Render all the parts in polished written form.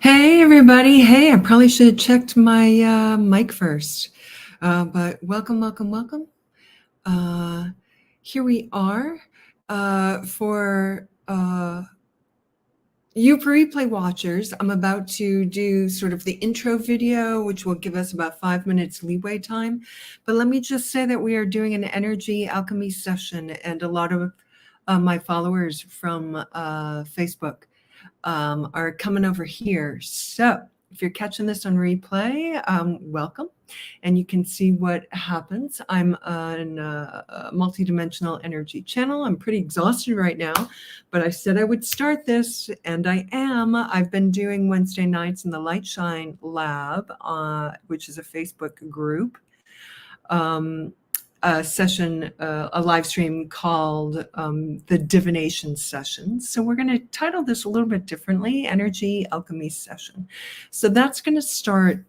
Hey everybody. Hey, I probably should have checked my mic first. But welcome. Here we are for you replay watchers. I'm about to do sort of the intro video, which will give us about 5 minutes leeway time. But let me just say that we are doing an energy alchemy session, and a lot of my followers from Facebook are coming over here. So if you're catching this on replay, welcome. And you can see what happens. I'm on a multidimensional energy channel. I'm pretty exhausted right now, but I said I would start this, and I am. I've been doing Wednesday nights in the Lightshine Lab, which is a Facebook group. A session, a live stream called the Divination Sessions. So we're going to title this a little bit differently, Energy Alchemy Session. So that's going to start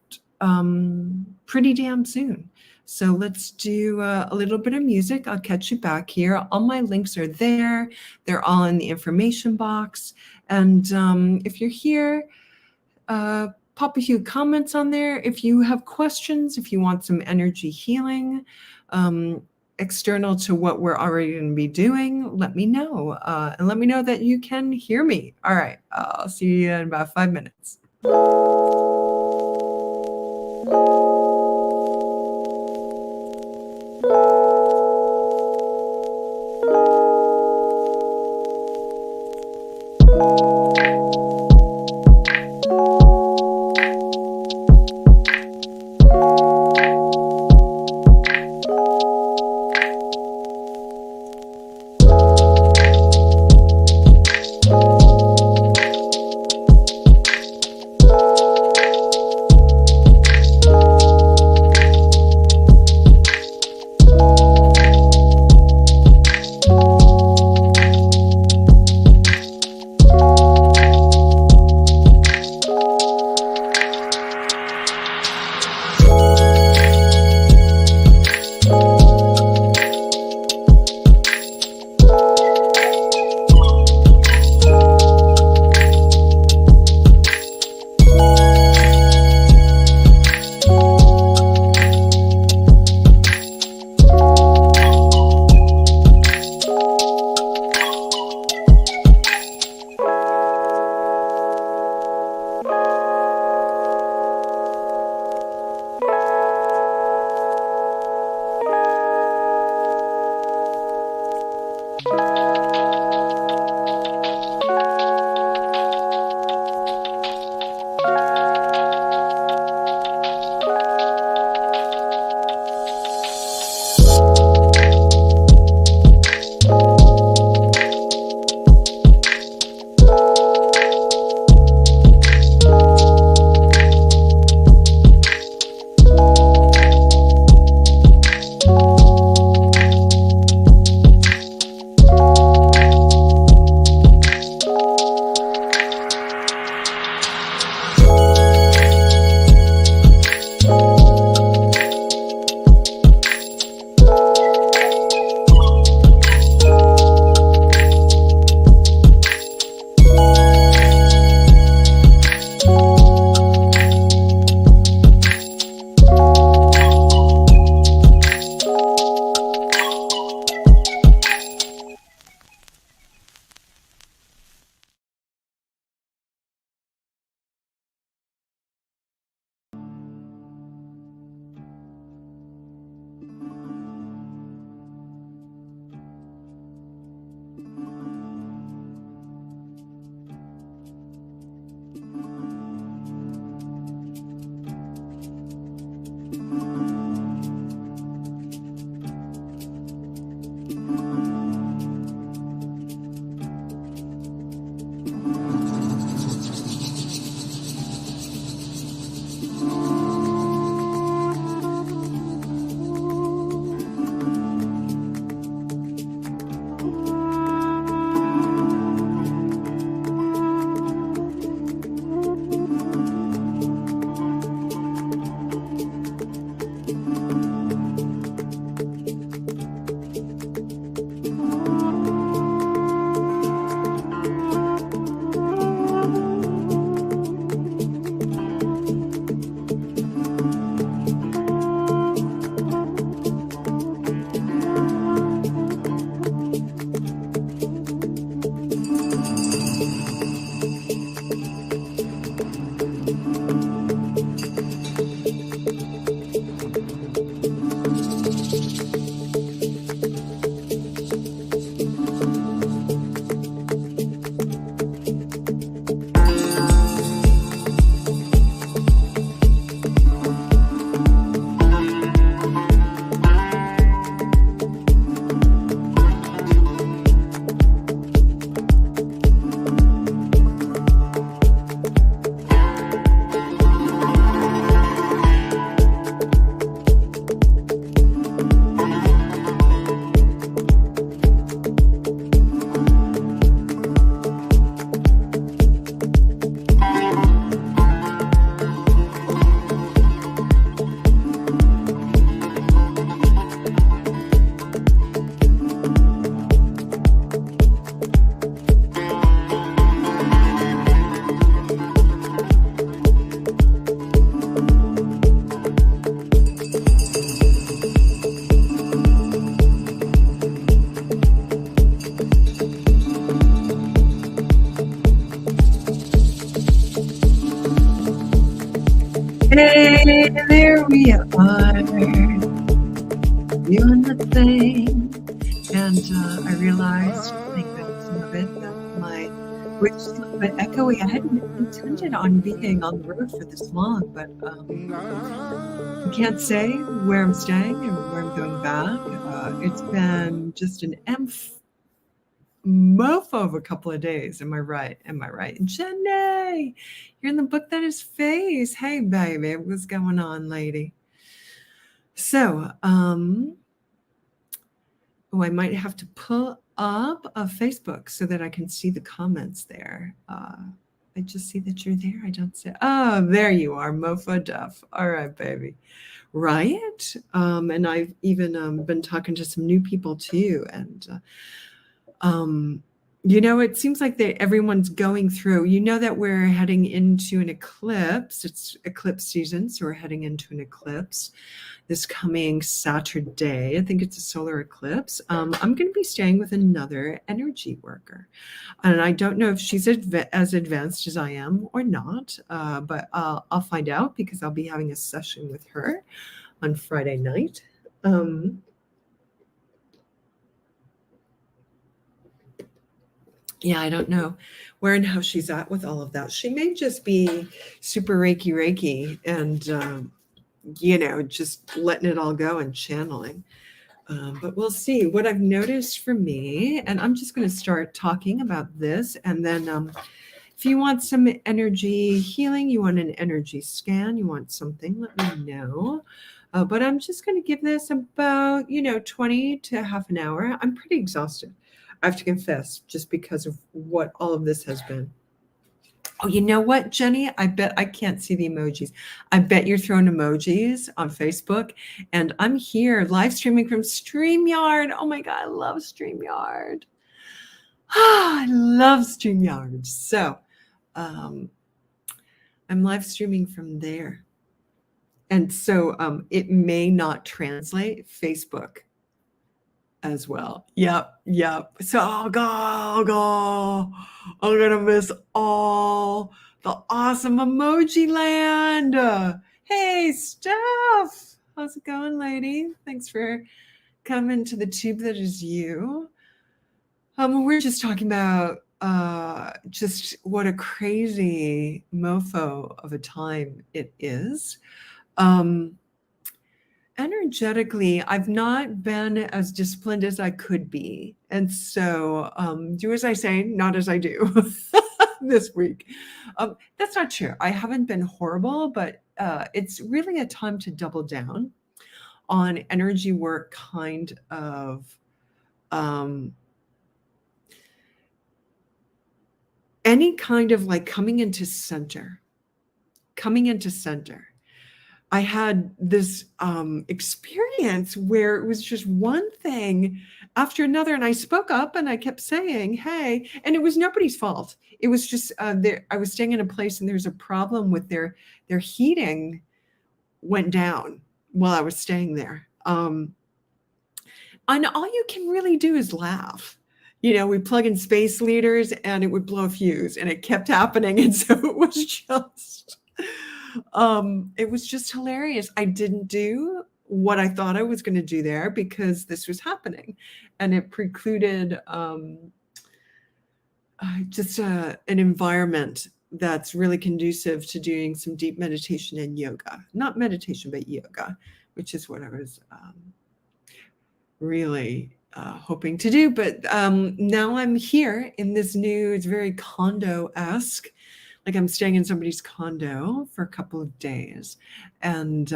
pretty damn soon. So let's do a little bit of music. I'll catch you back here. All my links are there. They're all in the information box. And if you're here, pop a few comments on there. If you have questions, if you want some energy healing, external to what we're already going to be doing, let me know. And let me know that you can hear me. All right. I'll see you in about 5 minutes. Hey, there we are, doing the thing. And I realized, playing back some of it, that my voice is a little bit echoey. I hadn't intended on being on the road for this long, but I can't say where I'm staying and where I'm going back. It's been just an mofo of a couple of days. Am I right? Am I right? Jenny, you're in the book that is Face. Hey, baby, what's going on, lady? So, I might have to pull up a Facebook so that I can see the comments there. I just see that you're there. I don't see. Oh, there you are, Mofo Duff. All right, baby. Right. And I've even been talking to some new people too. And, it seems like everyone's going through, that we're heading into an eclipse. It's eclipse season. So we're heading into an eclipse this coming Saturday. I think it's a solar eclipse. I'm going to be staying with another energy worker. And I don't know if she's as advanced as I am or not, but I'll find out because I'll be having a session with her on Friday night. Yeah, I don't know where and how she's at with all of that. She may just be super Reiki and, just letting it all go and channeling. But we'll see. What I've noticed for me, and I'm just going to start talking about this. And then if you want some energy healing, you want an energy scan, you want something, let me know. But I'm just going to give this about, 20 to half an hour. I'm pretty exhausted, I have to confess, just because of what all of this has been. Oh, you know what, Jenny? I bet I can't see the emojis. I bet you're throwing emojis on Facebook. And I'm here live streaming from StreamYard. Oh my God, I love StreamYard. I love StreamYard. So I'm live streaming from there. And so it may not translate Facebook as well. Yep. So I'll go. I'm gonna miss all the awesome emoji land. Hey, Steph, how's it going, lady? Thanks for coming to the tube that is you. We're just talking about just what a crazy mofo of a time it is. Energetically, I've not been as disciplined as I could be. And so do as I say, not as I do this week. That's not true. I haven't been horrible, but it's really a time to double down on energy work, kind of any kind of like coming into center. I had this experience where it was just one thing after another. And I spoke up and I kept saying, hey, and it was nobody's fault. It was just, I was staying in a place and there's a problem with their heating went down while I was staying there. And all you can really do is laugh. We plug in space leaders and it would blow a fuse and it kept happening. And so it was just hilarious. I didn't do what I thought I was going to do there because this was happening, and it precluded just an environment that's really conducive to doing some deep meditation and yoga. Not meditation, but yoga, which is what I was really hoping to do. But now I'm here in this new, it's very condo-esque, like I'm staying in somebody's condo for a couple of days. And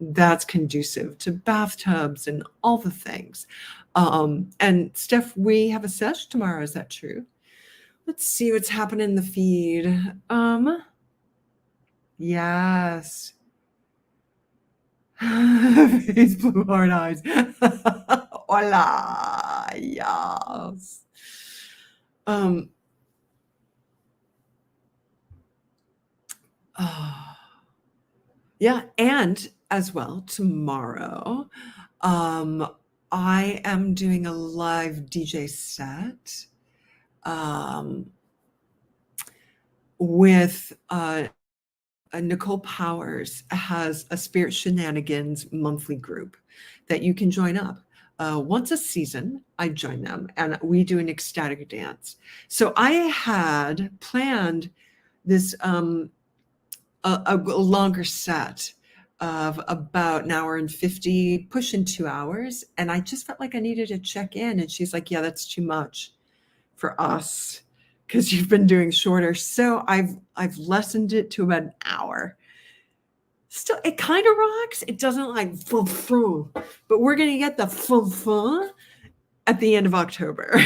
that's conducive to bathtubs and all the things. And Steph, we have a sesh tomorrow. Is that true? Let's see what's happening in the feed. Yes. Face blue heart eyes. Hola. Yes. Yeah, and as well tomorrow, I am doing a live DJ set with Nicole Powers has a Spirit Shenanigans monthly group that you can join up. Once a season, I join them and we do an ecstatic dance. So I had planned this a longer set of about an hour and 50, pushing 2 hours. And I just felt like I needed to check in. And she's like, yeah, that's too much for us because you've been doing shorter. So I've lessened it to about an hour. Still, it kind of rocks. It doesn't like full, but we're going to get the full at the end of October.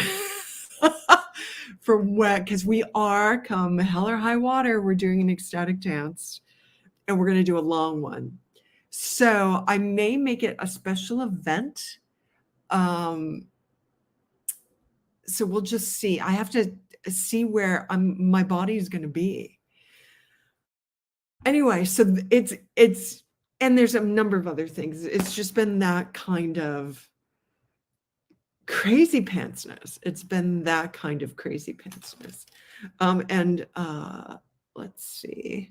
For what? Because we are, come hell or high water, we're doing an ecstatic dance and we're going to do a long one. So I may make it a special event. So we'll just see. I have to see where my body is going to be. Anyway, so it's, and there's a number of other things. It's just been that kind of crazy pantsness. It's been that kind of crazy pantsness. Let's see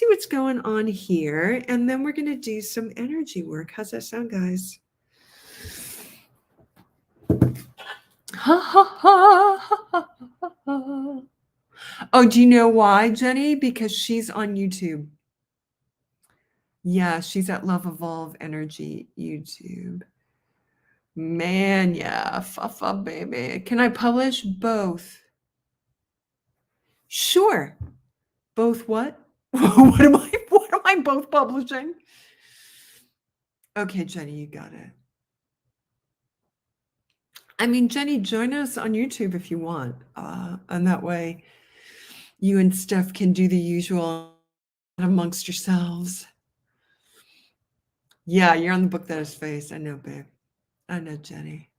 what's going on here. And then we're going to do some energy work. How's that sound, guys? Oh, do you know why, Jenny? Because she's on YouTube. Yeah, she's at Lovevolvenergy YouTube. Man, yeah, fuffa, baby. Can I publish both? Sure. Both what? What am I both publishing? Okay, Jenny, you got it. I mean, Jenny, join us on YouTube if you want. And that way you and Steph can do the usual amongst yourselves. Yeah, you're on the book that is face. I know, babe. I know, Jenny.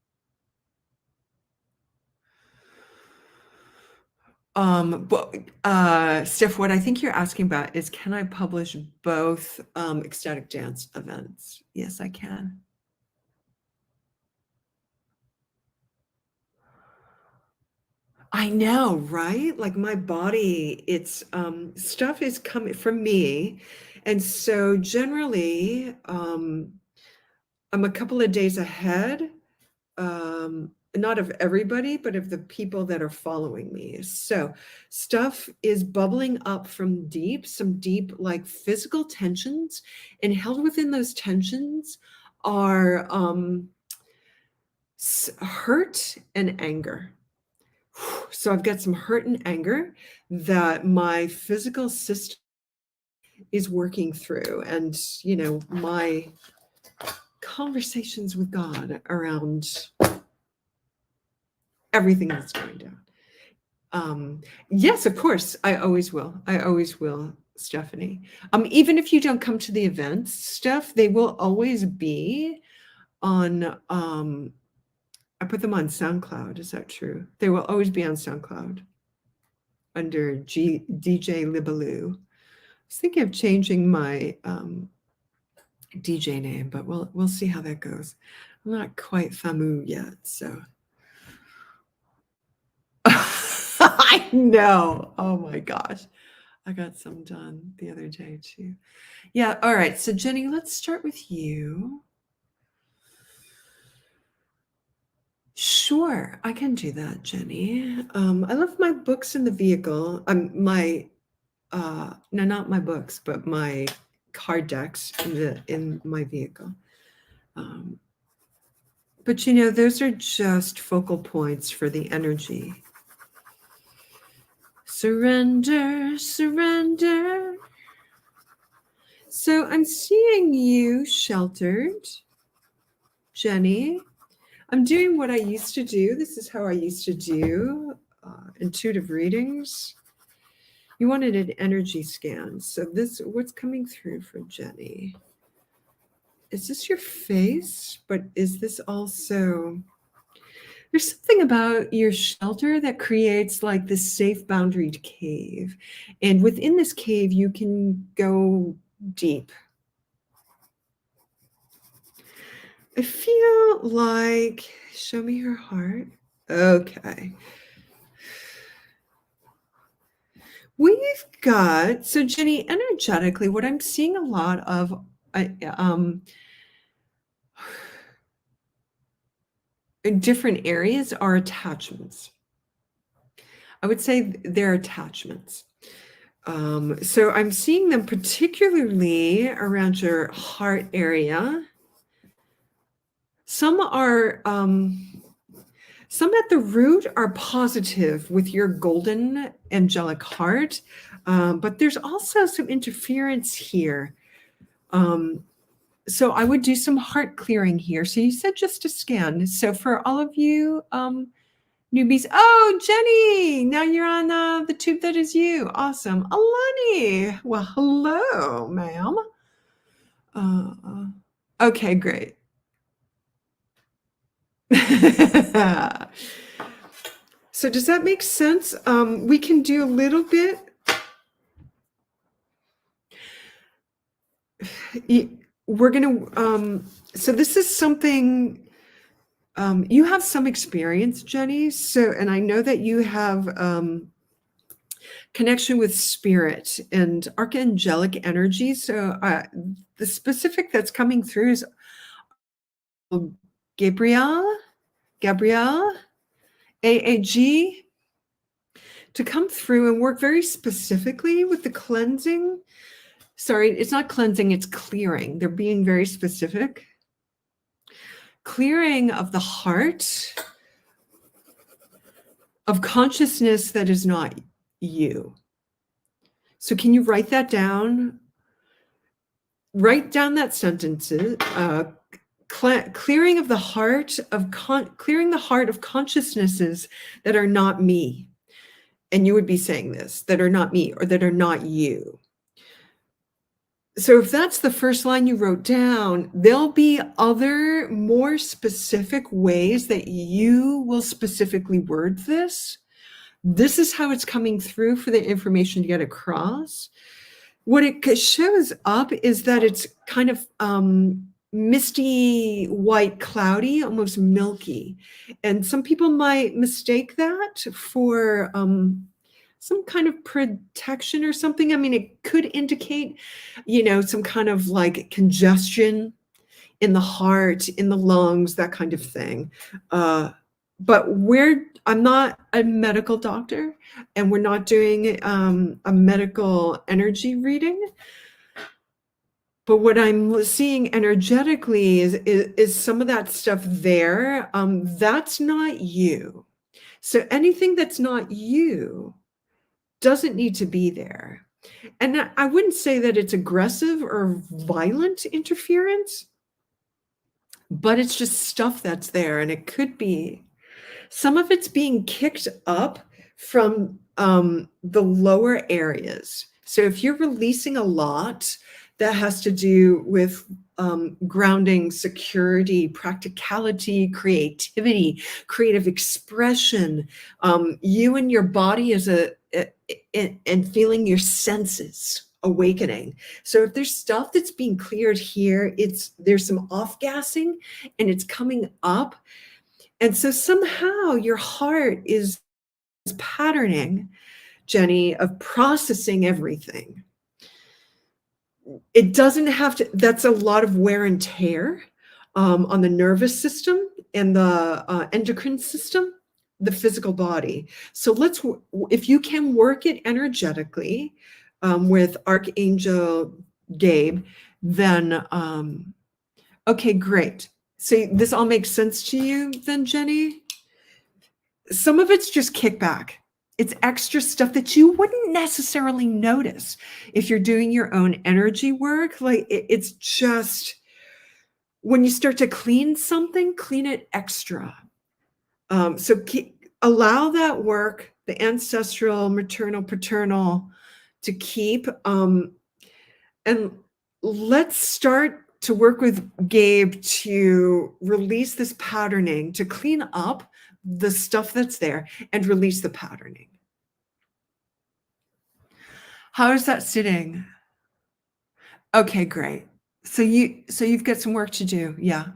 Steph, what I think you're asking about is, can I publish both ecstatic dance events? Yes, I can. I know, right? Like my body, it's stuff is coming from me. And so generally, I'm a couple of days ahead, not of everybody, but of the people that are following me. So stuff is bubbling up from deep, some deep like physical tensions, and held within those tensions are hurt and anger. So I've got some hurt and anger that my physical system is working through. And, you know, my conversations with God around everything that's going down. Yes, of course. I always will, Stephanie. Even if you don't come to the events, Steph, they will always be on, I put them on SoundCloud. Is that true? They will always be on SoundCloud under DJ Libaloo. I was thinking of changing my DJ name, but we'll see how that goes. I'm not quite famu yet, so. I know. Oh my gosh. I got some done the other day too. Yeah. All right. So Jenny, let's start with you. Sure, I can do that, Jenny. I left my books in the vehicle. No, not my books, but my card decks in my vehicle. But you know, those are just focal points for the energy. Surrender, surrender. So I'm seeing you sheltered, Jenny. I'm doing what I used to do. This is how I used to do intuitive readings. You wanted an energy scan. So what's coming through for Jenny? Is this your face? But is this also, there's something about your shelter that creates like this safe boundaried cave. And within this cave, you can go deep. I feel like, show me your heart. Okay. We've got, so Jenny, energetically, what I'm seeing a lot of, in different areas are attachments. I would say they're attachments. So I'm seeing them particularly around your heart area. Some are, some at the root are positive with your golden angelic heart, but there's also some interference here. So I would do some heart clearing here. So you said just a scan. So for all of you newbies, oh, Jenny, now you're on the tube that is you. Awesome. Alani, well, hello, ma'am. Okay, great. So does that make sense? We can do a little bit. We're going to, so this is something, you have some experience, Jenny. So, and I know that you have connection with spirit and archangelic energy. So the specific that's coming through is Gabrielle, AAG, to come through and work very specifically with the cleansing. Sorry, it's not cleansing, it's clearing. They're being very specific. Clearing of the heart, of consciousness that is not you. So can you write that down? Write down that sentence. Clearing of the heart of clearing the heart of consciousnesses that are not me. And you would be saying this, that are not me or that are not you. So if that's the first line you wrote down, there'll be other more specific ways that you will specifically word this. This is how it's coming through for the information to get across. What it shows up is that it's kind of misty, white, cloudy, almost milky. And some people might mistake that for some kind of protection or something. I mean, it could indicate, some kind of like congestion in the heart, in the lungs, that kind of thing. But I'm not a medical doctor, and we're not doing a medical energy reading. But what I'm seeing energetically is some of that stuff there. That's not you. So anything that's not you doesn't need to be there. And I wouldn't say that it's aggressive or violent interference, but it's just stuff that's there. And it could be, some of it's being kicked up from the lower areas. So if you're releasing a lot that has to do with grounding, security, practicality, creativity, creative expression, you and your body as and feeling your senses awakening. So if there's stuff that's being cleared here, there's some off-gassing and it's coming up. And so somehow your heart is patterning, Jenny, of processing everything. It doesn't have to, that's a lot of wear and tear on the nervous system and the endocrine system, the physical body. So if you can work it energetically with Archangel Gabe, then, okay, great. So this all makes sense to you then, Jenny? Some of it's just kickback. It's extra stuff that you wouldn't necessarily notice if you're doing your own energy work. Like it's just, when you start to clean something, clean it extra. So allow that work, the ancestral, maternal, paternal, to keep. And let's start to work with Gabe to release this patterning, to clean up the stuff that's there and release the patterning. How is that sitting? Okay, great. So you've got some work to do. Yeah.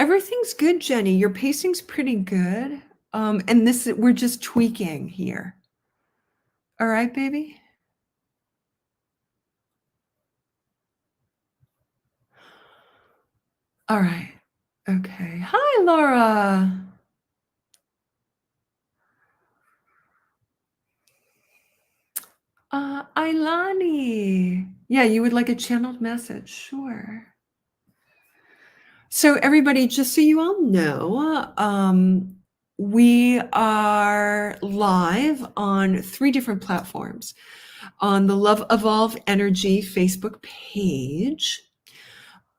Everything's good, Jenny. Your pacing's pretty good. And we're just tweaking here. All right, baby? All right. Okay. Hi, Laura. Ailani. Yeah, you would like a channeled message. Sure. So, everybody, just so you all know, we are live on 3 different platforms. On the Love Evolve Energy Facebook page,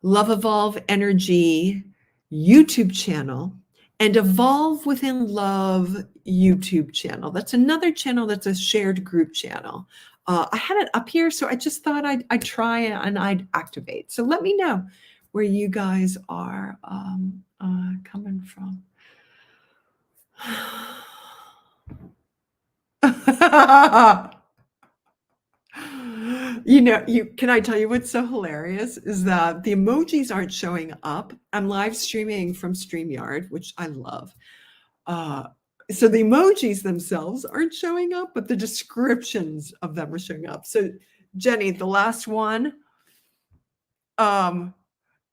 Love Evolve Energy YouTube channel, and Evolve Within Love YouTube channel. That's another channel that's a shared group channel. I had it up here, so I just thought I'd try and I'd activate. So let me know where you guys are coming from. Can I tell you what's so hilarious is that the emojis aren't showing up. I'm live streaming from StreamYard, which I love. So the emojis themselves aren't showing up, but the descriptions of them are showing up. So Jenny, the last one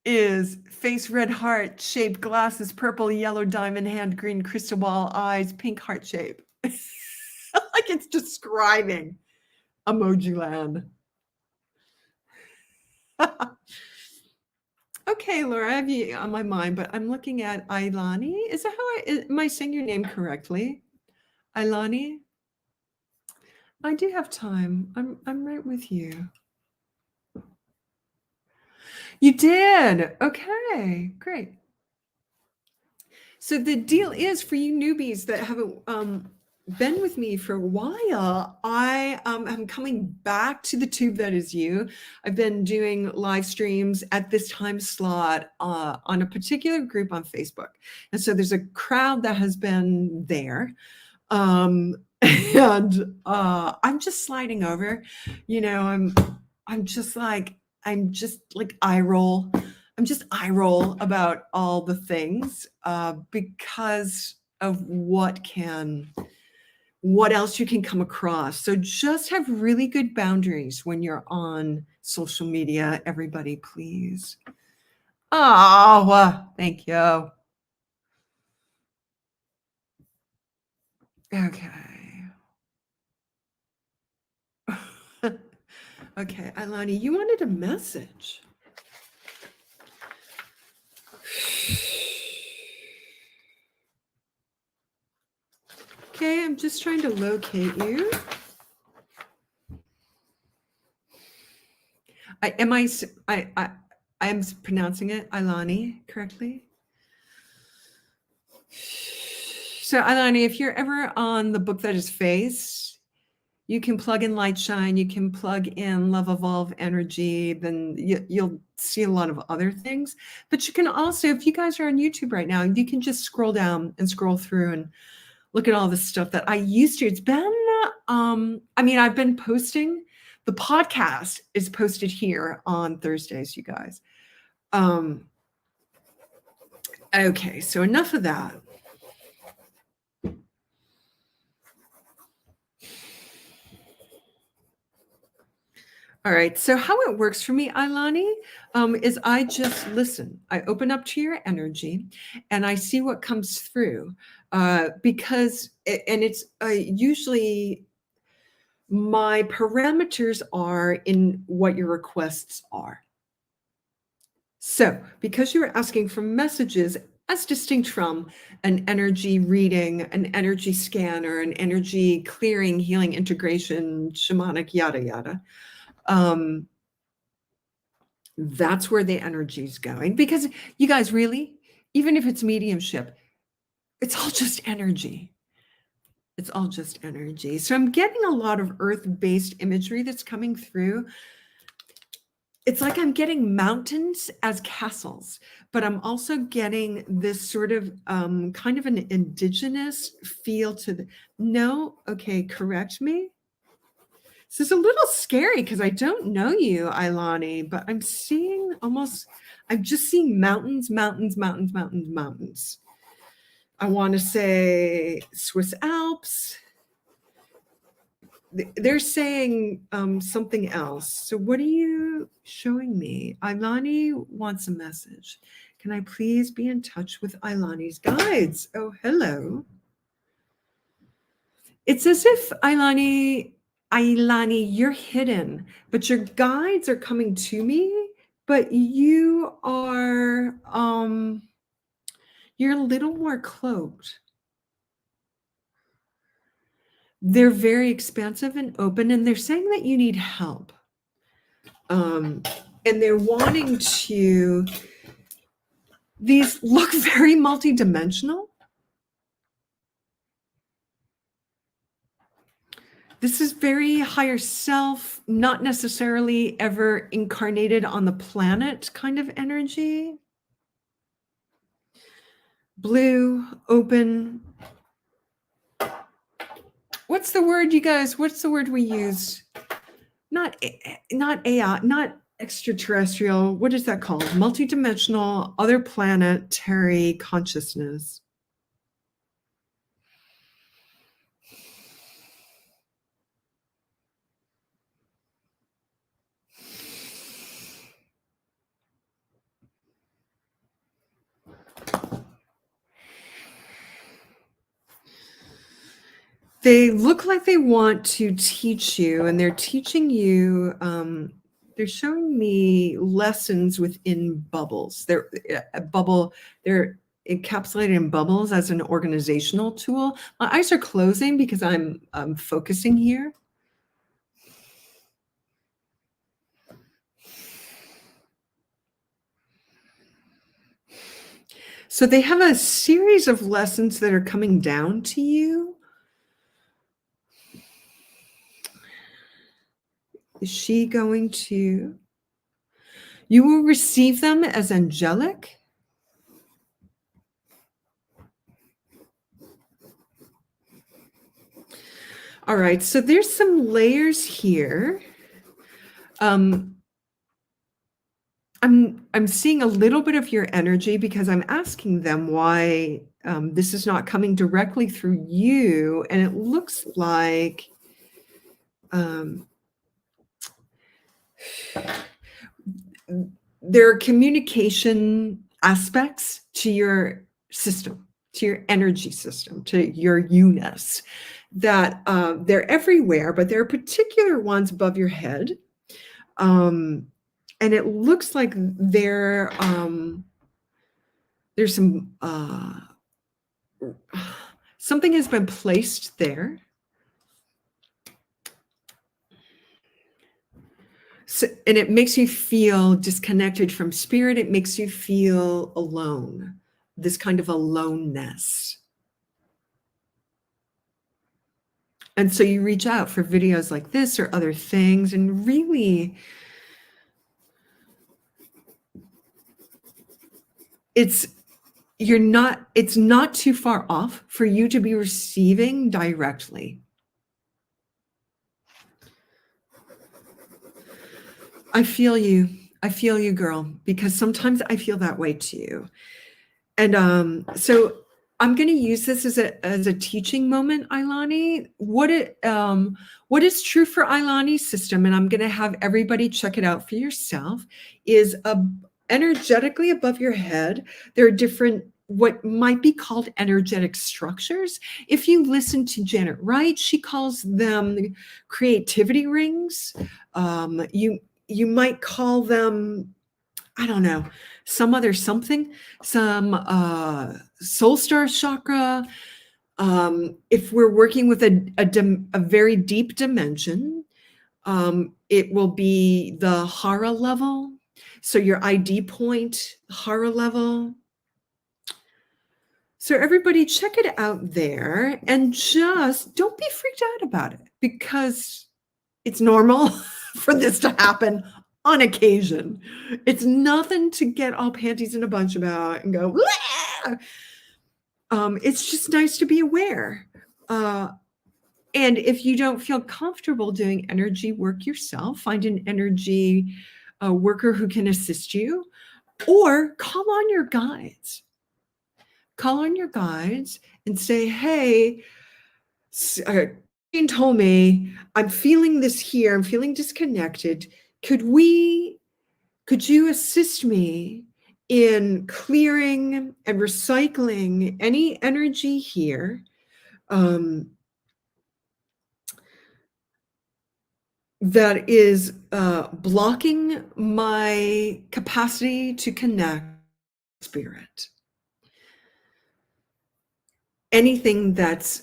is face red heart, shaped glasses, purple, yellow, diamond hand, green crystal ball, eyes, pink heart shape. Like it's describing emoji land. Okay, Laura, I have you on my mind, but I'm looking at Ailani. Is that how am I saying your name correctly? Ailani? I do have time. I'm right with you. You did. Okay, great. So the deal is for you newbies that haven't been with me for a while, I am coming back to the tube that is you. I've been doing live streams at this time slot on a particular group on Facebook. And so there's a crowd that has been there. And I'm just sliding over, I'm just like eye roll. I'm just eye roll about all the things because of what else you can come across. So just have really good boundaries when you're on social media, everybody, please. Oh, thank you. Okay. Okay, Ailani, you wanted a message. Okay, I'm just trying to locate you. I'm pronouncing it Ailani correctly. So Ailani, if you're ever on the book that is Face, you can plug in Lightshine, you can plug in Love Evolve Energy, then you'll see a lot of other things. But you can also, if you guys are on YouTube right now, you can just scroll down and scroll through and look at all the stuff that I used to. It's been, I've been posting. The podcast is posted here on Thursdays, you guys. Okay, so enough of that. All right, so how it works for me, Ailani, is I just listen. I open up to your energy and I see what comes through because it's usually my parameters are in what your requests are. So because you're asking for messages as distinct from an energy reading, an energy scanner, an energy clearing, healing, integration, shamanic, yada, yada, that's where the energy is going. Because you guys, really, even if it's mediumship, it's all just energy. It's all just energy. So I'm getting a lot of earth-based imagery that's coming through. It's like I'm getting mountains as castles, but I'm also getting this sort of kind of an indigenous feel to the, no, okay, correct me. This is a little scary because I don't know you, Ailani, but I'm just seeing mountains, mountains, mountains, mountains, mountains. I want to say Swiss Alps, they're saying something else. So what are you showing me? Ailani wants a message. Can I please be in touch with Ailani's guides? Oh, hello. It's as if Ailani, you're hidden, but your guides are coming to me, but you are you're a little more cloaked. They're very expansive and open, and they're saying that you need help. And they're wanting to, these look very multidimensional. This is very higher self, not necessarily ever incarnated on the planet kind of energy. Blue, open. What's the word, you guys? What's the word we use? Not AI, not extraterrestrial. What is that called? Multidimensional, other planetary consciousness. They look like they want to teach you, and they're teaching you, they're showing me lessons within bubbles. They're they're encapsulated in bubbles as an organizational tool. My eyes are closing because I'm focusing here. So they have a series of lessons that are coming down to you. Is she going to? You will receive them as angelic. All right, so there's some layers here. I'm seeing a little bit of your energy because I'm asking them why this is not coming directly through you, and it looks like there are communication aspects to your system, to your energy system, to your you-ness, that they're everywhere, but there are particular ones above your head. And it looks like there's some something has been placed there. So, and it makes you feel disconnected from spirit. It makes you feel alone, this kind of aloneness. And so you reach out for videos like this or other things, and really it's not too far off for you to be receiving directly. I feel you, girl, because sometimes I feel that way too. And so I'm going to use this as a teaching moment, Ailani. What is true for Ailani's system, and I'm going to have everybody check it out for yourself, is energetically above your head, there are different what might be called energetic structures. If you listen to Janet Wright, she calls them creativity rings. You might call them, I don't know, some other something, some soul star chakra. If we're working with a very deep dimension, it will be the hara level. So your ID point, hara level. So everybody check it out there, and just don't be freaked out about it, because it's normal for this to happen on occasion. It's nothing to get all panties in a bunch about and go, it's just nice to be aware. And if you don't feel comfortable doing energy work yourself, find an energy worker who can assist you, or call on your guides. Call on your guides and say, hey, told me, I'm feeling this here, I'm feeling disconnected. Could you assist me in clearing and recycling any energy here that is blocking my capacity to connect with spirit? Anything that's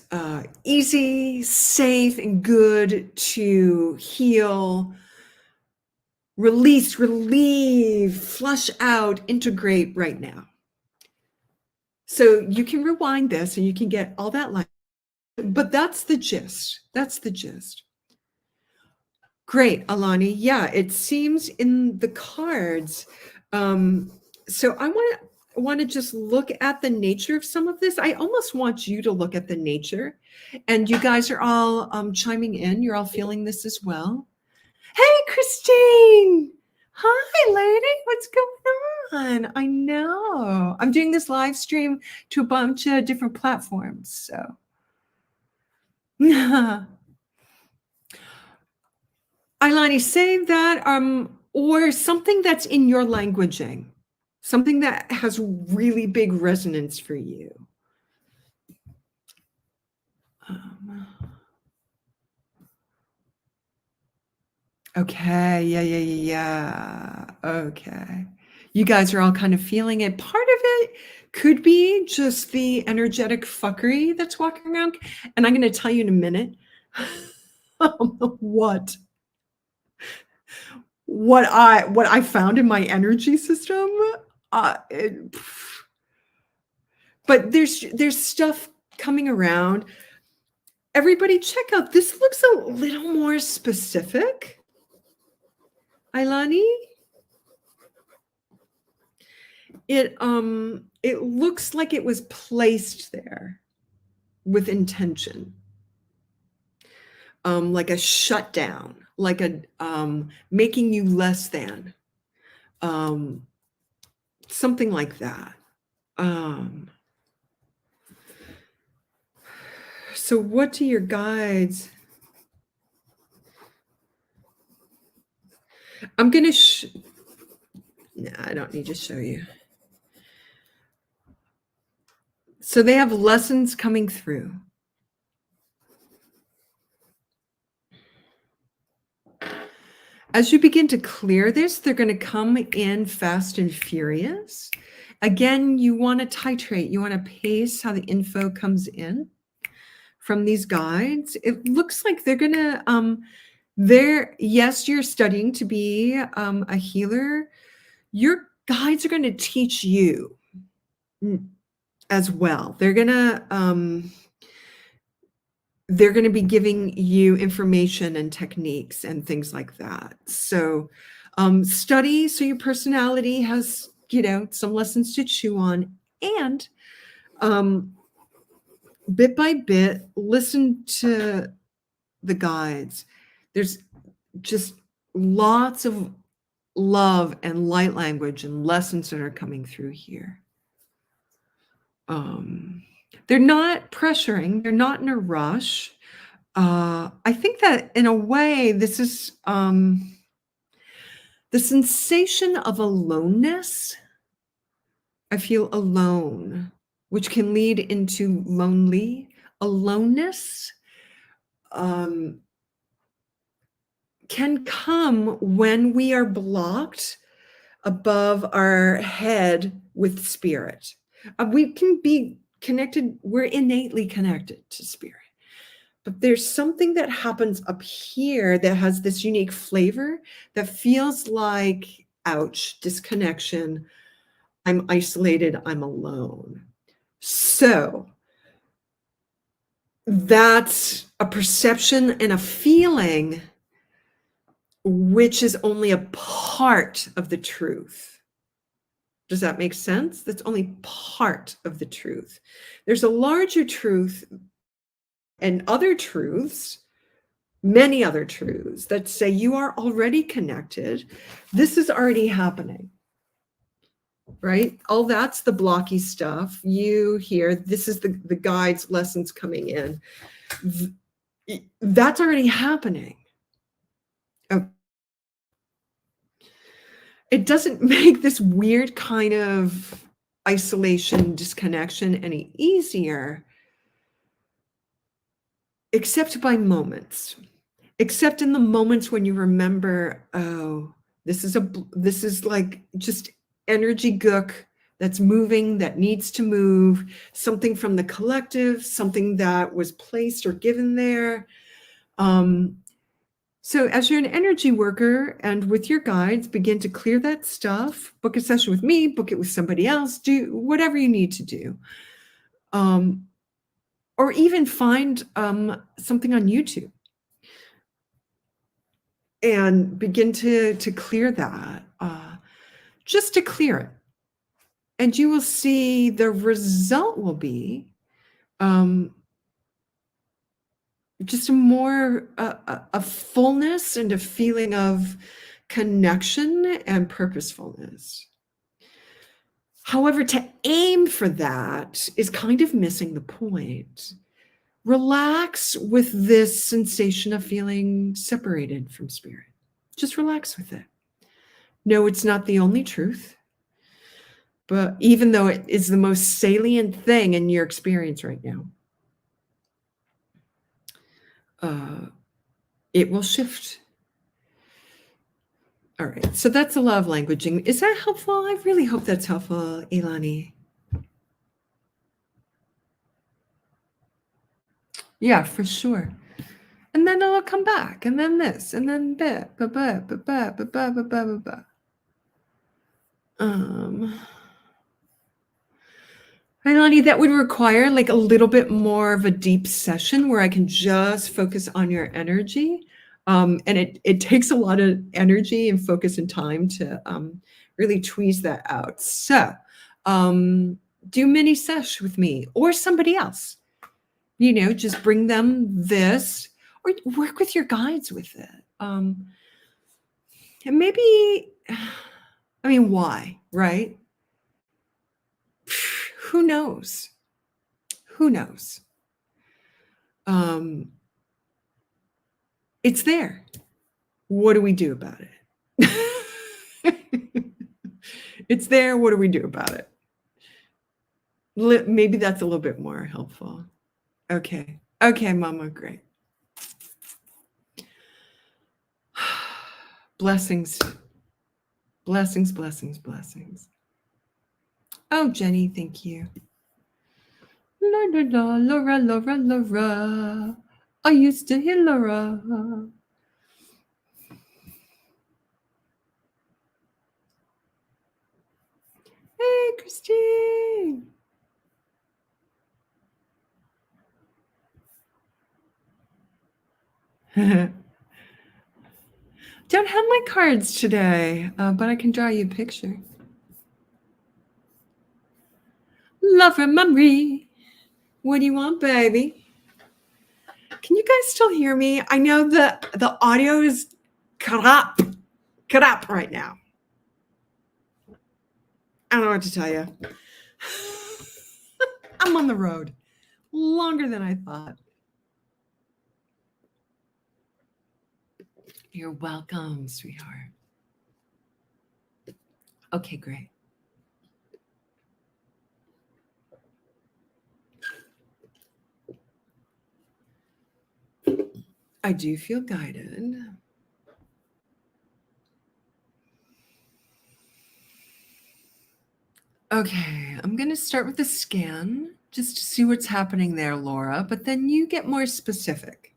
easy, safe, and good to heal, release, relieve, flush out, integrate right now. So you can rewind this and you can get all that light, but that's the gist. That's the gist. Great, Alani. Yeah, it seems in the cards. So I want to just look at the nature of some of this. I almost want you to look at the nature, and you guys are all chiming in. You're all feeling this as well. Hey, Christine. Hi, lady. What's going on? I know. I'm doing this live stream to a bunch of different platforms. So, Ailani, say that or something that's in your languaging, something that has really big resonance for you. Okay, yeah. Okay. You guys are all kind of feeling it. Part of it could be just the energetic fuckery that's walking around. And I'm going to tell you in a minute what I found in my energy system. But there's stuff coming around. Everybody check out. This looks a little more specific. Ailani? It looks like it was placed there with intention. Like a shutdown, like a making you less than. Something like that. So what do your guides? I'm going to no, I don't need to show you. So they have lessons coming through. As you begin to clear this, they're going to come in fast and furious. Again, you want to titrate. You want to pace how the info comes in from these guides. It looks like they're going to, yes, you're studying to be a healer. Your guides are going to teach you as well. They're going to be giving you information and techniques and things like that. So study so your personality has, some lessons to chew on, and bit by bit, listen to the guides. There's just lots of love and light language and lessons that are coming through here. They're not pressuring. They're not in a rush. I think that in a way, this is the sensation of aloneness. I feel alone, which can lead into lonely. Aloneness can come when we are blocked above our head with spirit. We can be connected. We're innately connected to spirit. But there's something that happens up here that has this unique flavor that feels like, ouch, disconnection. I'm isolated. I'm alone. So that's a perception and a feeling which is only a part of the truth. Does that make sense? That's only part of the truth. There's a larger truth and other truths, many other truths that say you are already connected. This is already happening, right? All that's the blocky stuff. You hear, this is the guides, lessons coming in. That's already happening. Okay. It doesn't make this weird kind of isolation, disconnection any easier, except by moments. Except in the moments when you remember, oh, this is like just energy gook that's moving, that needs to move, something from the collective, something that was placed or given there. So as you're an energy worker and with your guides, begin to clear that stuff, book a session with me, book it with somebody else, do whatever you need to do. Or even find something on YouTube and begin to clear that, just to clear it. And you will see the result will be just a more a fullness and a feeling of connection and purposefulness. However, to aim for that is kind of missing the point. Relax with this sensation of feeling separated from spirit. Just relax with it. No, it's not the only truth, but even though it is the most salient thing in your experience right now, it will shift. All right, so that's a love languaging. Is that helpful? I really hope that's helpful, Ilani. Yeah, for sure. And then it'll come back, and then this, and then that. Ilani, that would require like a little bit more of a deep session where I can just focus on your energy. And it takes a lot of energy and focus and time to really tweeze that out. So do mini sesh with me or somebody else. Just bring them this or work with your guides with it. And maybe, why, right? Who knows? Who knows? It's there. What do we do about it? It's there. What do we do about it? Maybe that's a little bit more helpful. Okay. Okay, Mama, great. Blessings. Blessings, blessings, blessings. Oh, Jenny, thank you. La, la, la, Laura, Laura, Laura. I used to hear Laura. Hey, Christine. Don't have my cards today, but I can draw you a picture. Lover Marie, what do you want, baby? Can you guys still hear me? I know the audio is cut up right now. I don't know what to tell you. I'm on the road longer than I thought. You're welcome, sweetheart. Okay, great. I do feel guided. Okay, I'm going to start with a scan just to see what's happening there, Laura, but then you get more specific.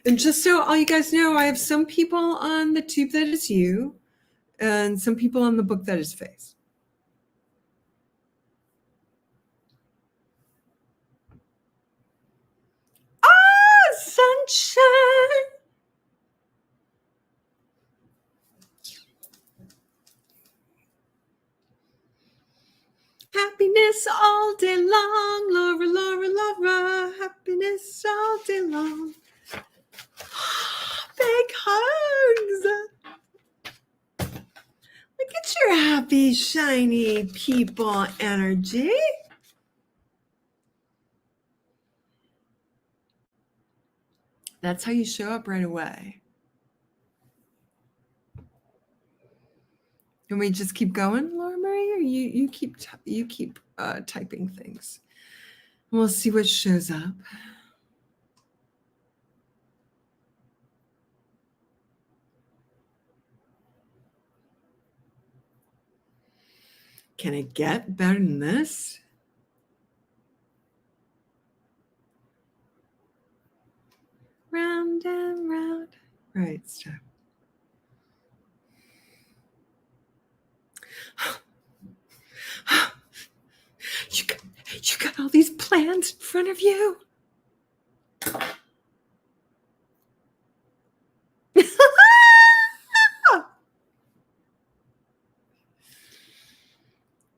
And just so all you guys know, I have some people on the tube that is you and some people on the book that is Face. Ah, sunshine. Happiness all day long, Laura, Laura, Laura. Happiness all day long. Big hugs. Look at your happy, shiny people energy. That's how you show up right away. Can we just keep going, Laura Marie, or you keep typing things? We'll see what shows up. Can it get better than this? Round and round. Right, stop. You got all these plans in front of you.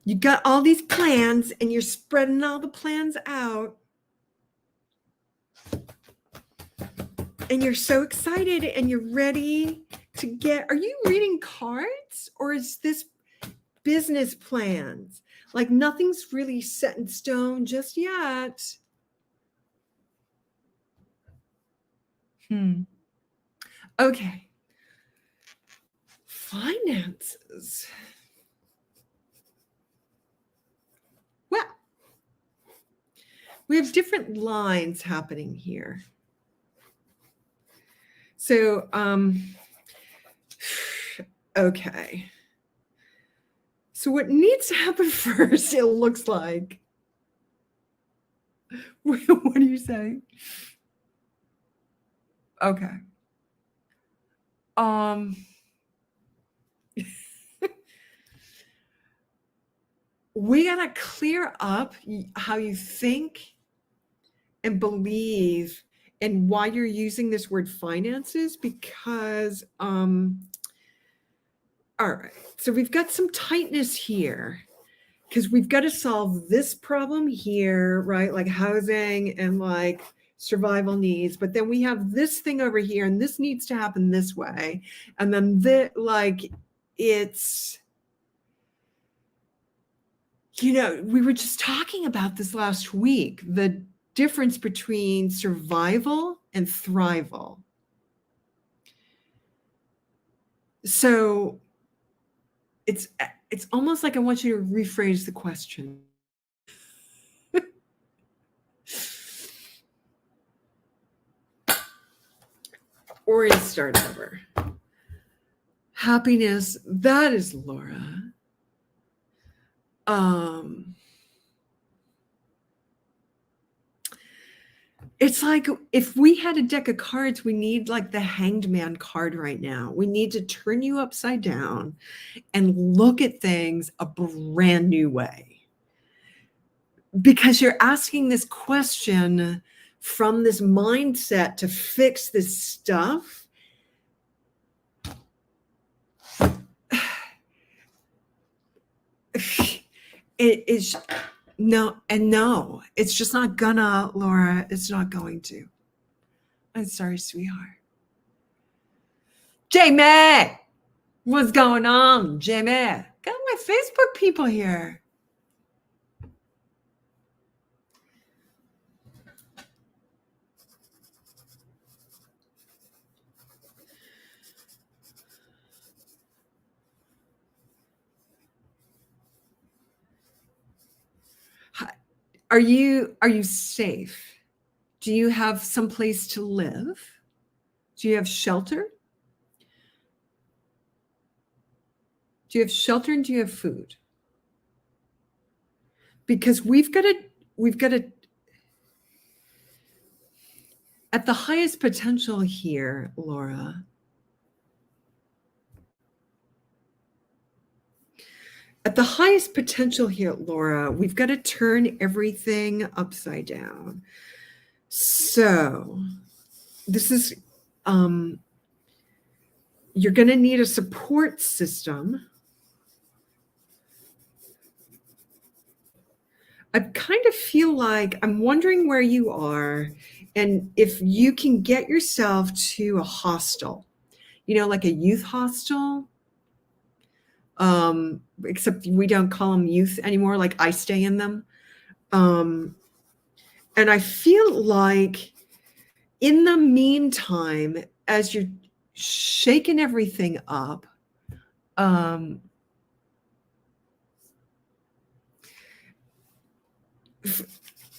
You got all these plans and you're spreading all the plans out. And you're so excited and you're ready to get, are you reading cards or is this business plans? Like nothing's really set in stone just yet. Okay. Finances. Well, we have different lines happening here. So, okay. So what needs to happen first, it looks like. What do you say? Okay. We got to clear up how you think and believe and why you're using this word finances, because all right, so we've got some tightness here because we've got to solve this problem here, right? Like housing and like survival needs, but then we have this thing over here and this needs to happen this way, and then it's, you know, we were just talking about this last week, the difference between survival and thrival. So it's almost like I want you to rephrase the question. Or you start over. Happiness, that is Laura. It's like if we had a deck of cards, we need like the Hanged Man card right now. We need to turn you upside down and look at things a brand new way. Because you're asking this question from this mindset to fix this stuff. It is no, it's just not gonna, Laura, it's not going to. I'm sorry, sweetheart. Jamie, what's going on, Jamie? Got my Facebook people here. Are you safe? Do you have some place to live? Do you have shelter? Do you have shelter and do you have food? Because we've got to at the highest potential here, Laura. At the highest potential here, Laura, we've got to turn everything upside down. So this is, you're going to need a support system. I kind of feel like I'm wondering where you are and if you can get yourself to a hostel, you know, like a youth hostel. Except we don't call them youth anymore. Like I stay in them. And I feel like In the meantime, as you're shaking everything up,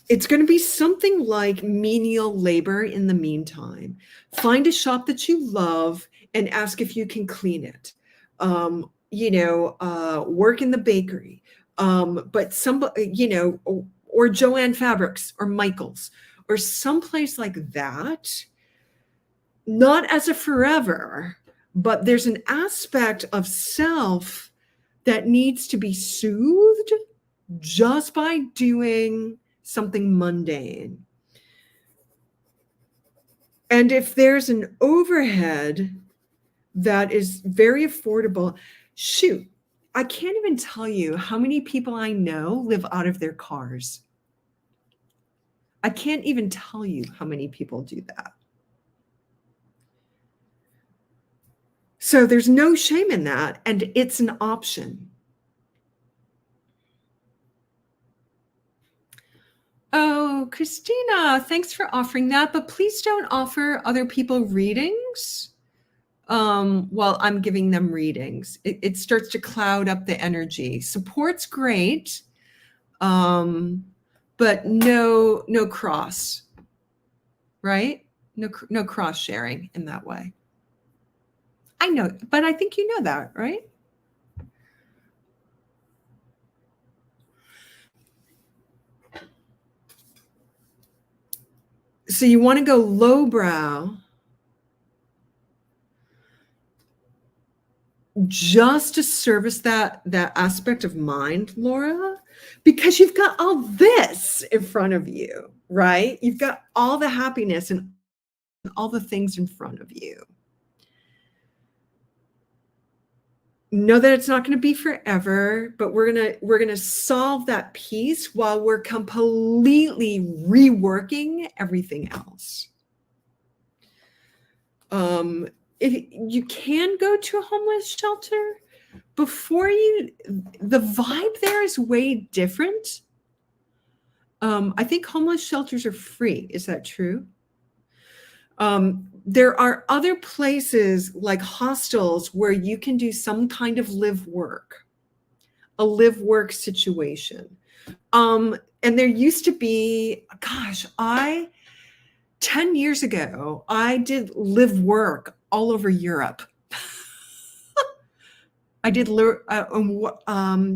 it's going to be something like menial labor in the meantime. Find a shop that you love and ask if you can clean it. Work in the bakery. But somebody, or Joanne Fabrics or Michael's or someplace like that, not as a forever, but there's an aspect of self that needs to be soothed just by doing something mundane. And if there's an overhead that is very affordable, shoot, I can't even tell you how many people I know live out of their cars. I can't even tell you how many people do that. So there's no shame in that, and it's an option. Oh, Christina, thanks for offering that, but please don't offer other people readings while I'm giving them readings. It starts to cloud up the energy. Support's great, but no cross, right? No cross sharing in that way. I know, but I think you know that, right? So you want to go lowbrow just to service that aspect of mind, Laura, because you've got all this in front of you, right? You've got all the happiness and all the things in front of you. Know that it's not going to be forever, but we're going to solve that piece while we're completely reworking everything else. If you can go to a homeless shelter, the vibe there is way different. I think homeless shelters are free. Is that true? There are other places like hostels where you can do some kind of a live work situation. And there used to be, 10 years ago, I did live work all over Europe. I did, do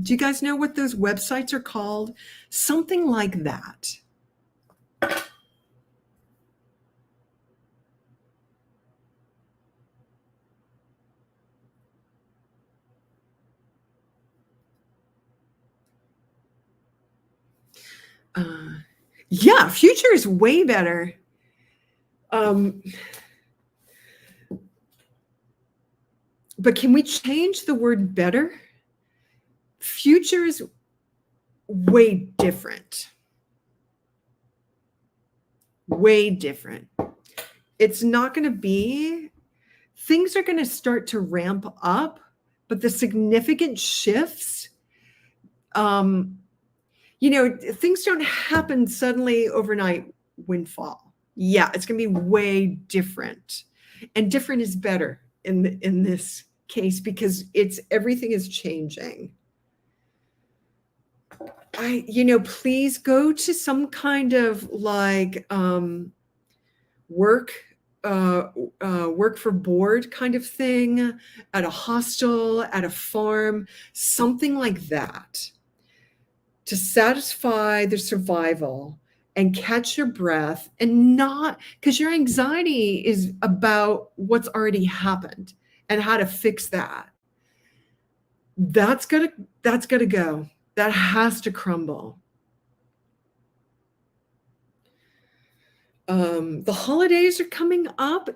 you guys know what those websites are called? Something like that. Yeah, future is way better. But can we change the word better? Future is way different. Way different. It's not going to be, things are going to start to ramp up, but the significant shifts, things don't happen suddenly overnight windfall. Yeah, it's going to be way different. And different is better in this case because everything is changing. Please go to some kind of like work for board kind of thing at a hostel, at a farm, something like that, to satisfy the survival and catch your breath, and not, because your anxiety is about what's already happened and how to fix that. That's gotta go. That has to crumble. The holidays are coming up.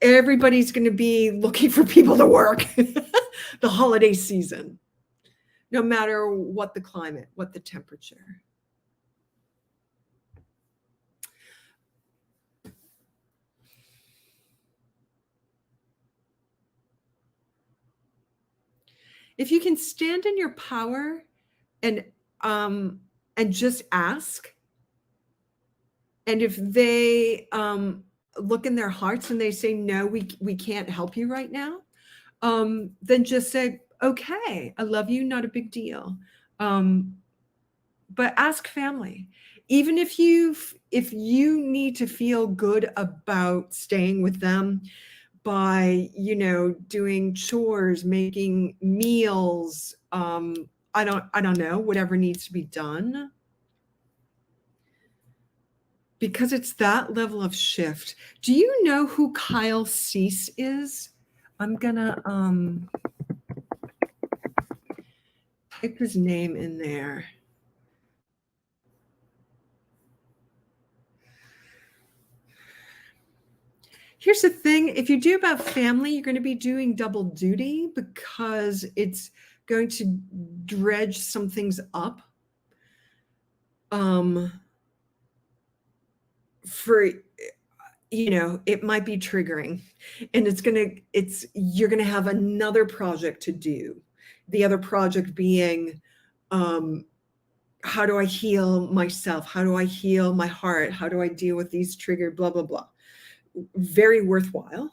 Everybody's going to be looking for people to work. The holiday season, no matter what the climate, what the temperature. If you can stand in your power and just ask, and if they look in their hearts and they say, no, we can't help you right now, then just say, okay, I love you, not a big deal. But ask family. Even if you need to feel good about staying with them by, doing chores, making meals, I don't know, whatever needs to be done. Because it's that level of shift. Do you know who Kyle Cease is? I'm gonna type his name in there. Here's the thing. If you do about family, you're going to be doing double duty because it's going to dredge some things up. It might be triggering, and you're going to have another project to do. The other project being, how do I heal myself? How do I heal my heart? How do I deal with these triggered, blah, blah, blah. Very worthwhile.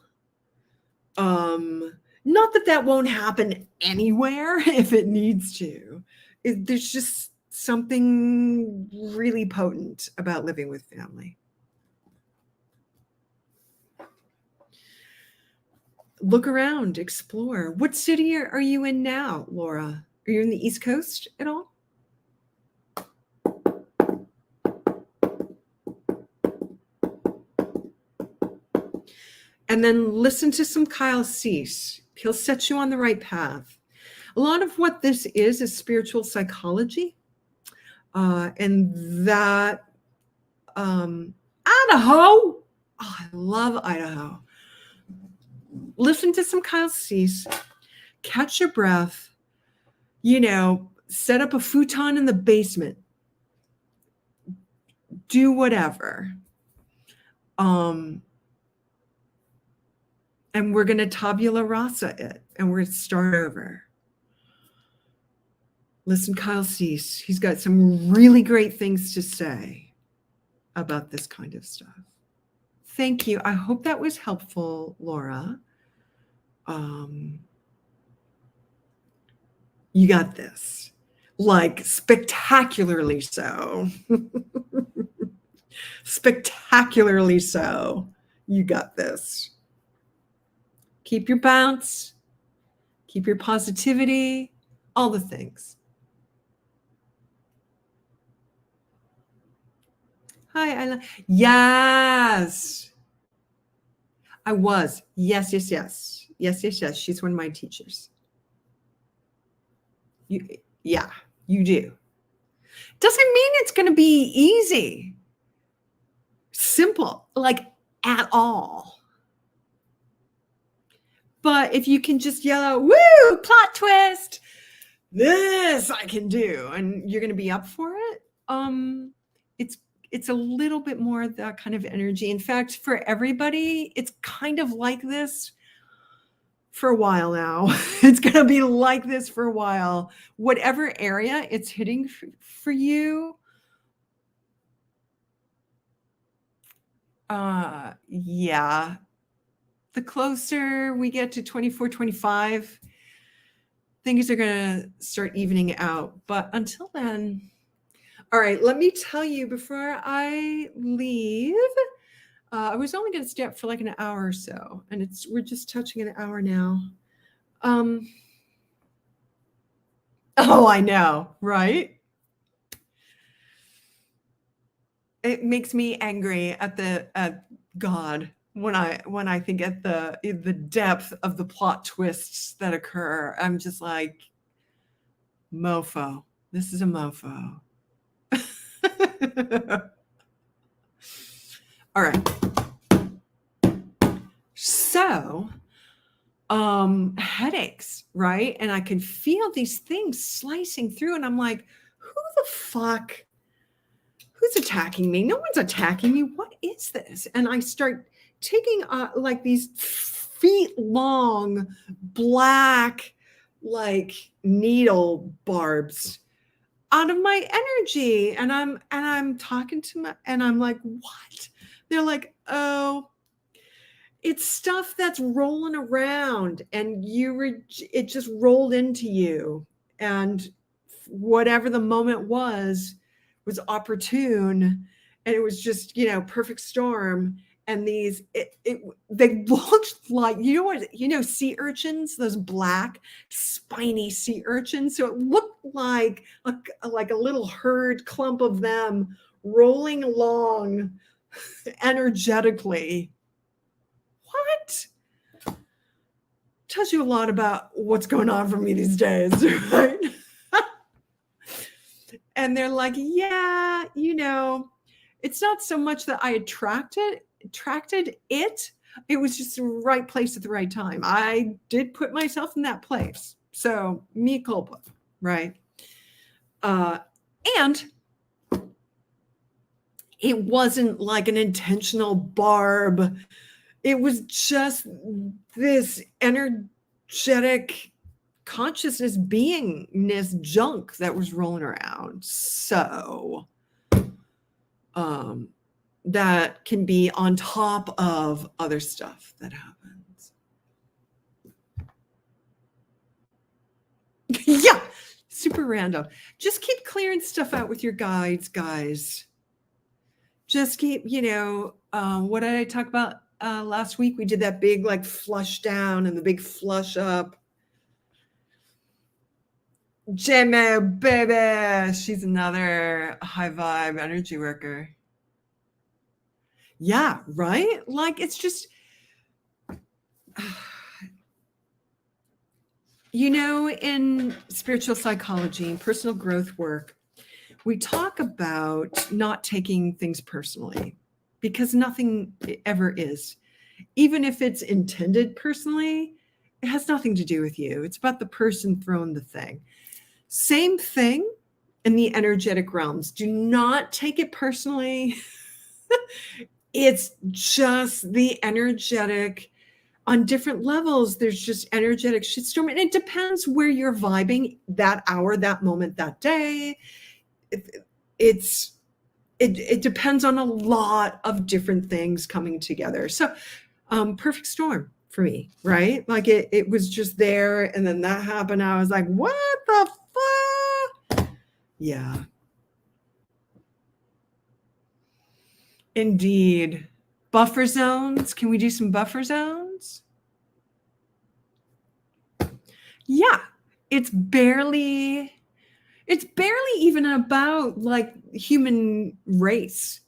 Not that won't happen anywhere if it needs to. There's just something really potent about living with family. Look around, explore. What city are you in now, Laura? Are you in the East Coast at all? And then listen to some Kyle Cease. He'll set you on the right path. A lot of what this is spiritual psychology. And that Idaho. Oh, I love Idaho. Listen to some Kyle Cease. Catch your breath. Set up a futon in the basement. Do whatever. And we're going to tabula rasa it, and we're going to start over. Listen, Kyle Cease. He's got some really great things to say about this kind of stuff. Thank you. I hope that was helpful, Laura. You got this. Like, spectacularly so. Spectacularly so. You got this. Keep your bounce. Keep your positivity. All the things. Hi, yes. I was. Yes. She's one of my teachers. You do. Doesn't mean it's going to be easy. Simple, like at all. But if you can just yell out, woo, plot twist, this I can do, and you're going to be up for it, it's a little bit more of that kind of energy. In fact, for everybody, it's kind of like this for a while now. It's going to be like this for a while. Whatever area it's hitting for you, yeah. The closer we get to 24, 25, things are going to start evening out. But until then, all right, let me tell you before I leave, I was only going to stay up for like an hour or so, and we're just touching an hour now. Oh, I know, right? It makes me angry at God when I think at the depth of the plot twists that occur. I'm just like, mofo. This is a mofo. All right. So, headaches, right? And I can feel these things slicing through, and I'm like, who the fuck? Who's attacking me? No one's attacking me. What is this? And I start taking like these feet long black like needle barbs out of my energy, and I'm talking to and I'm like, what? They're like, oh, it's stuff that's rolling around and it just rolled into you, and whatever the moment was opportune, and it was just, perfect storm. And they looked like, sea urchins, those black spiny sea urchins. So it looked like a little herd clump of them rolling along energetically. What? Tells you a lot about what's going on for me these days, right? And they're like, yeah, it's not so much that I attracted it. It was just the right place at the right time. I did put myself in that place. So mea culpa, right? And it wasn't like an intentional barb. It was just this energetic consciousness beingness junk that was rolling around. So that can be on top of other stuff that happens. Yeah, super random. Just keep clearing stuff out with your guides, guys. Just keep, what did I talk about last week? We did that big flush down and the big flush up. Jimmy, baby, she's another high vibe energy worker. Yeah, right? It's just, in spiritual psychology and personal growth work, we talk about not taking things personally, because nothing ever is. Even if it's intended personally, it has nothing to do with you. It's about the person throwing the thing. Same thing in the energetic realms. Do not take it personally. It's just the energetic on different levels. There's just energetic shitstorm. And it depends where you're vibing that hour, that moment, that day. It depends on a lot of different things coming together. So perfect storm for me, right? It was just there, and then that happened. I was like, what the fuck? Yeah. Indeed. Buffer zones. Can we do some buffer zones? Yeah. It's barely even about human race,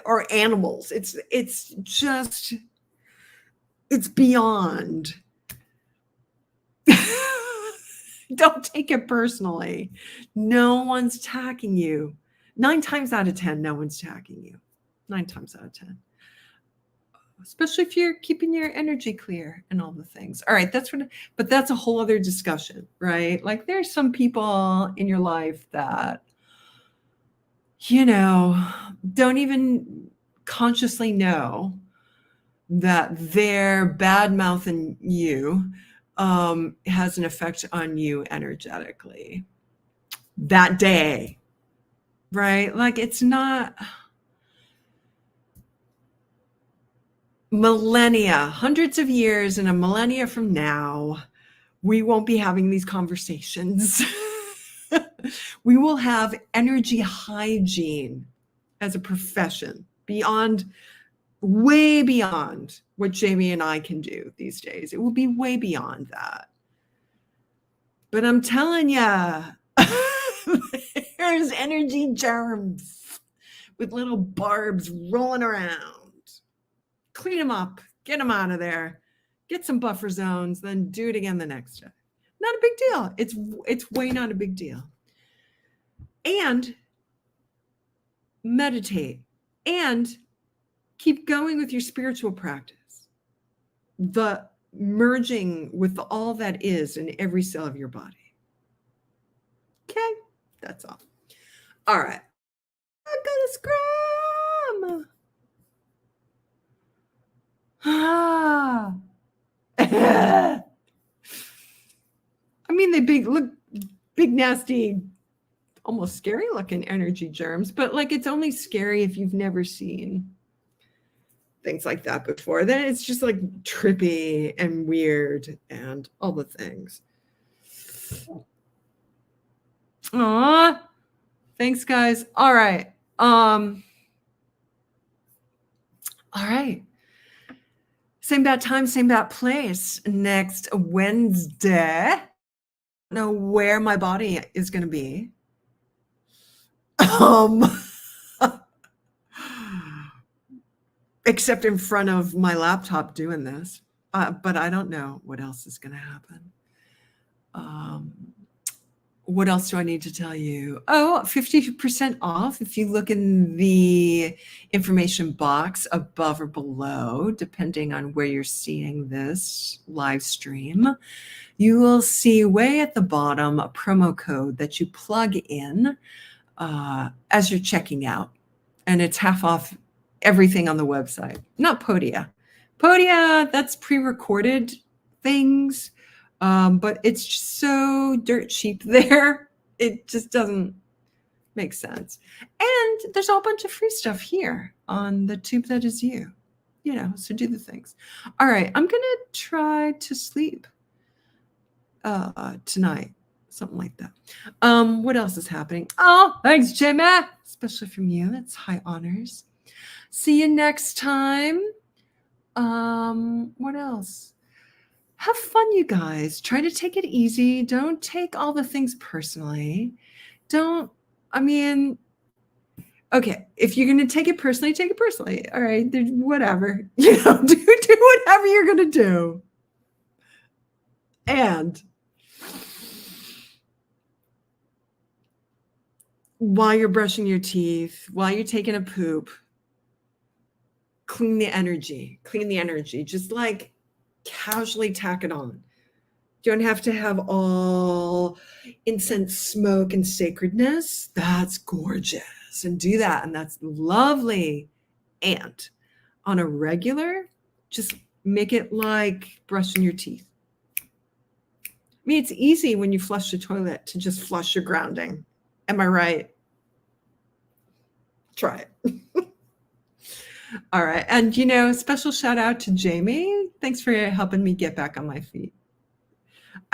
or animals. It's just, it's beyond. Don't take it personally. No one's attacking you. 9 times out of 10, no one's attacking you. 9 times out of 10. Especially if you're keeping your energy clear and all the things. All right, but that's a whole other discussion, right? There's some people in your life that, don't even consciously know that their bad mouthing you has an effect on you energetically that day, right? It's not millennia, hundreds of years, and a millennia from now, we won't be having these conversations. We will have energy hygiene as a profession way beyond what Jamie and I can do these days. It will be way beyond that. But I'm telling you, there's energy germs with little barbs rolling around. Clean them up, get them out of there, get some buffer zones, then do it again the next day. Not a big deal. It's way not a big deal. And meditate and keep going with your spiritual practice. The merging with all that is in every cell of your body. Okay, that's all. All right. I'm gonna scrum. I mean, they big, nasty, almost scary looking energy germs, but it's only scary if you've never seen things like that before. Then it's just like trippy and weird and all the things. Aw, thanks, guys. All right. All right. Same bad time, same bad place. Next Wednesday. I don't know where my body is going to be. Except in front of my laptop doing this. But I don't know what else is going to happen. What else do I need to tell you? Oh, 50% off if you look in the information box above or below, depending on where you're seeing this live stream. You will see way at the bottom a promo code that you plug in as you're checking out. And it's half off everything on the website. Not Podia. Podia, that's pre-recorded things. But it's just so dirt cheap there. It just doesn't make sense. And there's a whole bunch of free stuff here on the tube that is you. You know, so do the things. All right, I'm going to try to sleep tonight. Something like that. What else is happening? Oh, thanks, Jimmy. Especially from you. That's high honors. See you next time. What else? Have fun, you guys. Try to take it easy. Don't take all the things personally. Okay, if you're going to take it personally, take it personally. All right, whatever. Do whatever you're going to do. And while you're brushing your teeth, while you're taking a poop, clean the energy. Just like casually tack it on. You don't have to have all incense smoke and sacredness. That's gorgeous. And do that. And that's lovely. And on a regular, just make it like brushing your teeth. It's easy when you flush the toilet to just flush your grounding. Am I right? Try it. All right. And, special shout out to Jamie. Thanks for helping me get back on my feet.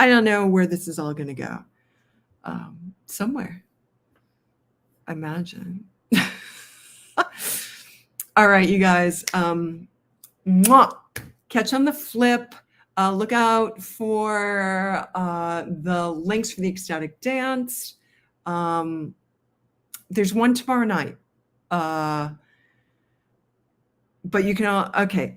I don't know where this is all going to go. Somewhere, I imagine. All right, you guys. Catch on the flip. Look out for the links for the ecstatic dance. There's one tomorrow night. But you can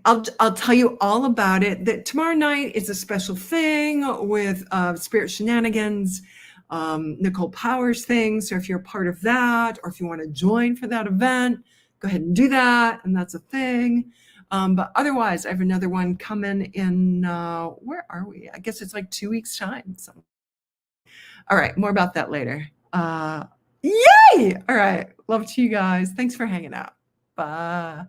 I'll tell you all about it. That tomorrow night is a special thing with Spirit Shenanigans, Nicole Powers thing. So if you're a part of that, or if you want to join for that event, go ahead and do that. And that's a thing. But otherwise, I have another one coming in, where are we? I guess it's like 2 weeks time. So. All right. More about that later. Yay! All right. Love to you guys. Thanks for hanging out. Bye.